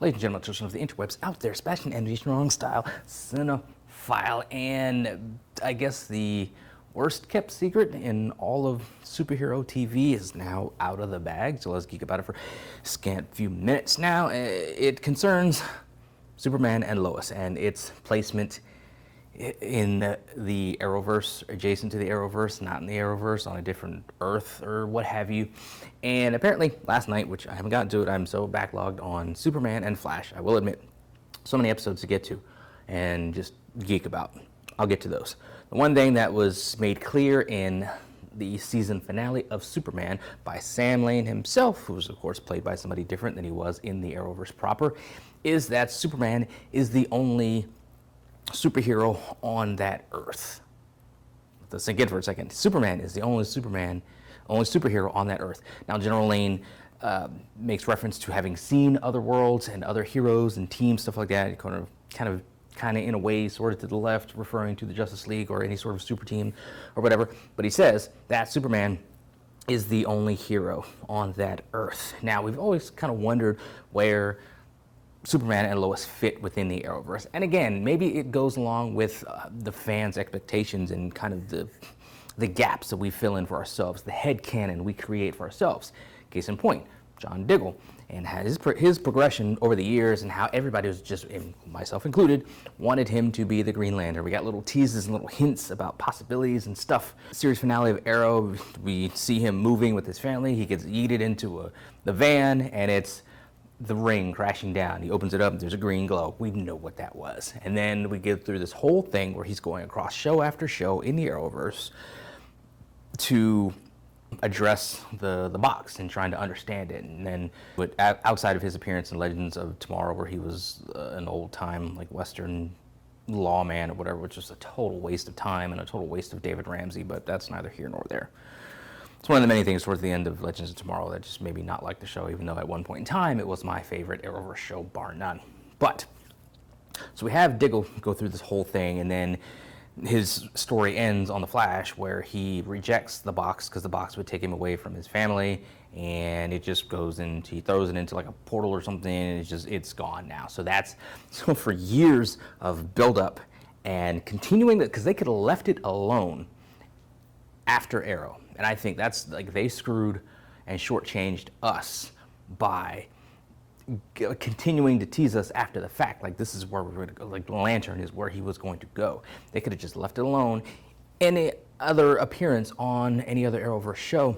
Ladies and gentlemen, children of the interwebs out there, Sebastian Energy Strong Style Cinephile, and I guess the worst kept secret in all of superhero TV is now out of the bag, so let's geek about it for a scant few minutes now. It concerns Superman and Lois and its placement in the Arrowverse, adjacent to the Arrowverse, not in the Arrowverse, on a different Earth or what have you. And apparently last night, which I haven't gotten to it, I'm so backlogged on Superman and Flash, I will admit, so many episodes to get to and just geek about. I'll get to those. The one thing that was made clear in the season finale of Superman by Sam Lane himself, who was of course played by somebody different than he was in the Arrowverse proper, is that Superman is the only superhero on that Earth. Let's sink in for a second. Superman is the only superhero on that Earth. Now, General Lane makes reference to having seen other worlds and other heroes and teams, stuff like that. Kind of in a way, sort of to the left, referring to the Justice League or any sort of super team or whatever. But he says that Superman is the only hero on that Earth. Now, we've always kind of wondered where Superman and Lois fit within the Arrowverse. And again, maybe it goes along with the fans' expectations and kind of the gaps that we fill in for ourselves, the headcanon we create for ourselves. Case in point, John Diggle, and his progression over the years and how everybody was just, myself included, wanted him to be the Green Lantern. We got little teases and little hints about possibilities and stuff. Series finale of Arrow, we see him moving with his family. He gets yeeted into the van, and it's the ring crashing down. He opens it up and there's a green glow. We know what that was. And then we get through this whole thing where he's going across show after show in the Arrowverse to address the box and trying to understand it. And then outside of his appearance in Legends of Tomorrow, where he was an old-time like Western lawman or whatever, which is a total waste of time and a total waste of David Ramsey, but that's neither here nor there. It's one of the many things towards the end of Legends of Tomorrow that just made me not like the show, even though at one point in time it was my favorite Arrowverse show, bar none. But, so we have Diggle go through this whole thing, and then his story ends on The Flash, where he rejects the box because the box would take him away from his family, and it just goes into, he throws it into like a portal or something, and it's gone now. So for years of buildup and continuing that, because they could have left it alone after Arrow. And I think that's like they screwed and shortchanged us by continuing to tease us after the fact. Like, this is where we're going to go. Like, the Lantern is where he was going to go. They could have just left it alone. Any other appearance on any other Arrowverse show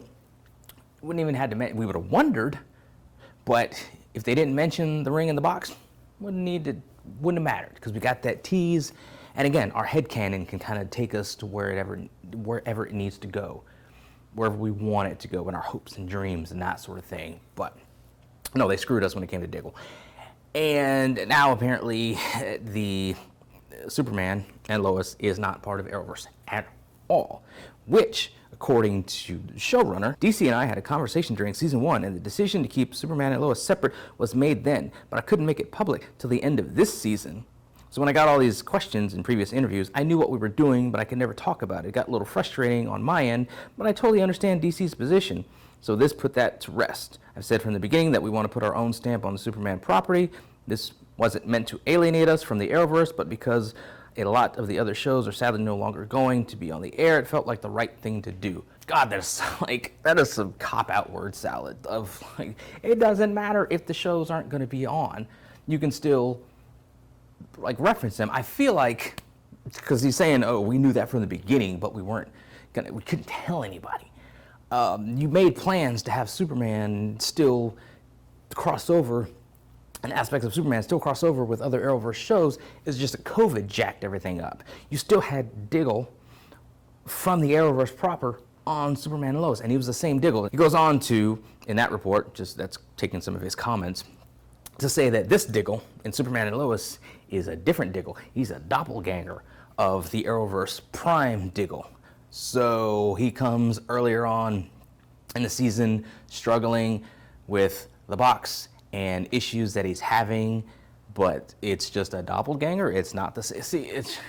wouldn't even had to. We would have wondered, but if they didn't mention the ring in the box, wouldn't have mattered because we got that tease. And again, our headcanon can kind of take us to wherever it needs to go, wherever we want it to go, in our hopes and dreams and that sort of thing. But no, they screwed us when it came to Diggle. And now apparently the Superman and Lois is not part of Arrowverse at all, which, according to the showrunner, DC and I had a conversation during season 1, and the decision to keep Superman and Lois separate was made then, but I couldn't make it public till the end of this season. So when I got all these questions in previous interviews, I knew what we were doing, but I could never talk about it. It got a little frustrating on my end, but I totally understand DC's position. So this put that to rest. I've said from the beginning that we want to put our own stamp on the Superman property. This wasn't meant to alienate us from the Arrowverse, but because a lot of the other shows are sadly no longer going to be on the air, it felt like the right thing to do. God, that is some cop-out word salad of like, it doesn't matter if the shows aren't going to be on. You can still like reference them. I feel like, because he's saying, oh, we knew that from the beginning, but we couldn't tell anybody. You made plans to have Superman still cross over, and aspects of Superman still cross over with other Arrowverse shows. It's just that COVID jacked everything up. You still had Diggle from the Arrowverse proper on Superman and Lois, and he was the same Diggle. He goes on to, in that report, just that's taking some of his comments, to say that this Diggle in Superman and Lois is a different Diggle. He's a doppelganger of the Arrowverse Prime Diggle. So he comes earlier on in the season struggling with the box and issues that he's having, but it's just a doppelganger. It's not the same. See, it's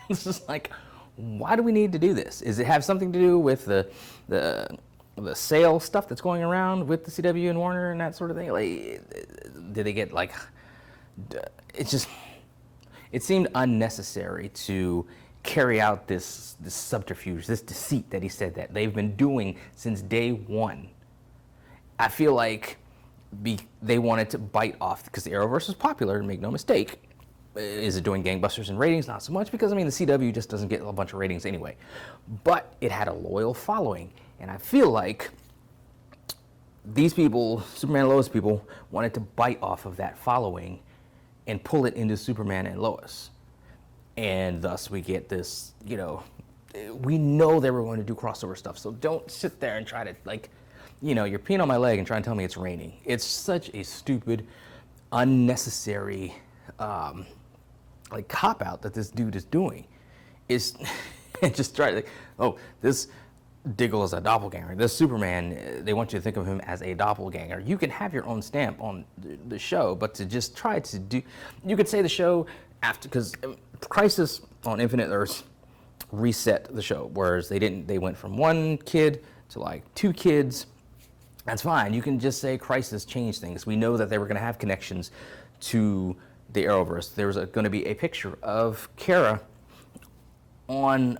just like, why do we need to do this? Does it have something to do with the sale stuff that's going around with the CW and Warner and that sort of thing? Like, did they get like it just, it seemed unnecessary to carry out this subterfuge, this deceit that he said that they've been doing since day one. I feel like they wanted to bite off, because the Arrowverse is popular, make no mistake. Is it doing gangbusters in ratings? Not so much, because I mean the CW just doesn't get a bunch of ratings anyway. But it had a loyal following, and I feel like these people, Superman and Lois people, wanted to bite off of that following and pull it into Superman and Lois. And thus we get this, you know, we know they were going to do crossover stuff, so don't sit there and try to, like, you know, you're peeing on my leg and trying to tell me it's raining. It's such a stupid, unnecessary, like, cop-out that this dude is doing. Is just try to, like, oh, this Diggle is a doppelganger. This Superman, they want you to think of him as a doppelganger. You can have your own stamp on the show, but to just try to do, you could say the show after, because Crisis on Infinite Earths reset the show, whereas they went from one kid to like two kids. That's fine. You can just say Crisis changed things. We know that they were going to have connections to the Arrowverse. There was going to be a picture of Kara on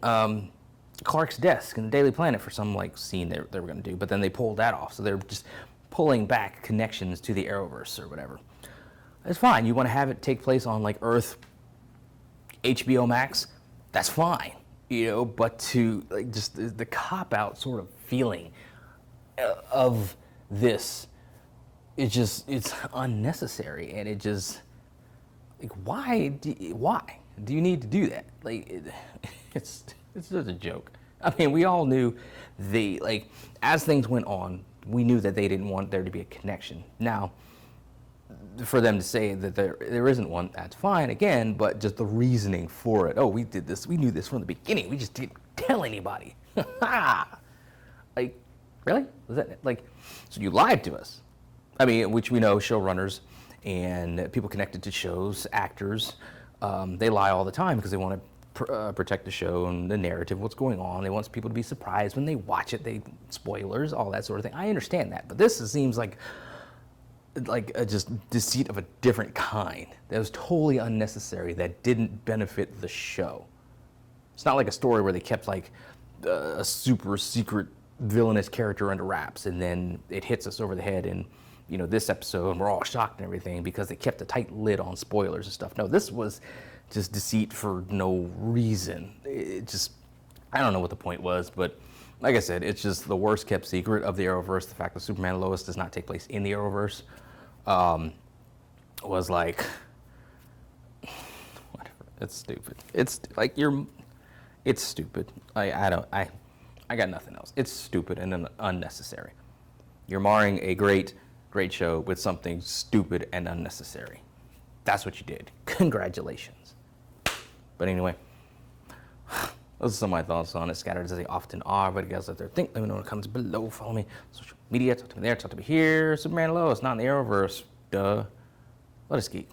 Clark's desk in the Daily Planet for some like scene they were going to do, but then they pulled that off. So they're just pulling back connections to the Arrowverse or whatever. It's fine. You want to have it take place on like Earth, HBO Max, that's fine, you know, but to like just the cop-out sort of feeling of this, it's unnecessary, and it just, like, why do you need to do that? Like, it's just a joke. I mean, we all knew like, as things went on, we knew that they didn't want there to be a connection. Now, for them to say that there isn't one, that's fine again, but just the reasoning for it. Oh, we did this, we knew this from the beginning, we just didn't tell anybody. Like, really? Was that, like, so you lied to us? I mean, which we know showrunners and people connected to shows, actors, they lie all the time because they want to protect the show and the narrative, what's going on. They want people to be surprised when they watch it. Spoilers, all that sort of thing. I understand that, but this seems like a just deceit of a different kind that was totally unnecessary, that didn't benefit the show. It's not like a story where they kept like a super secret villainous character under wraps and then it hits us over the head in, you know, this episode and we're all shocked and everything because they kept a tight lid on spoilers and stuff. No, this was just deceit for no reason. It just, I don't know what the point was, but like I said, it's just the worst kept secret of the Arrowverse. The fact that Superman and Lois does not take place in the Arrowverse was like, whatever. It's stupid. It's like it's stupid. I got nothing else. It's stupid and unnecessary. You're marring a great show with something stupid and unnecessary. That's what you did. Congratulations. But anyway, those are some of my thoughts on it, scattered as they often are. But you guys out there think, let me know in the comments below. Follow me on social media, talk to me there, talk to me here. Superman and Lois, not in the Arrowverse. Duh. Let us geek.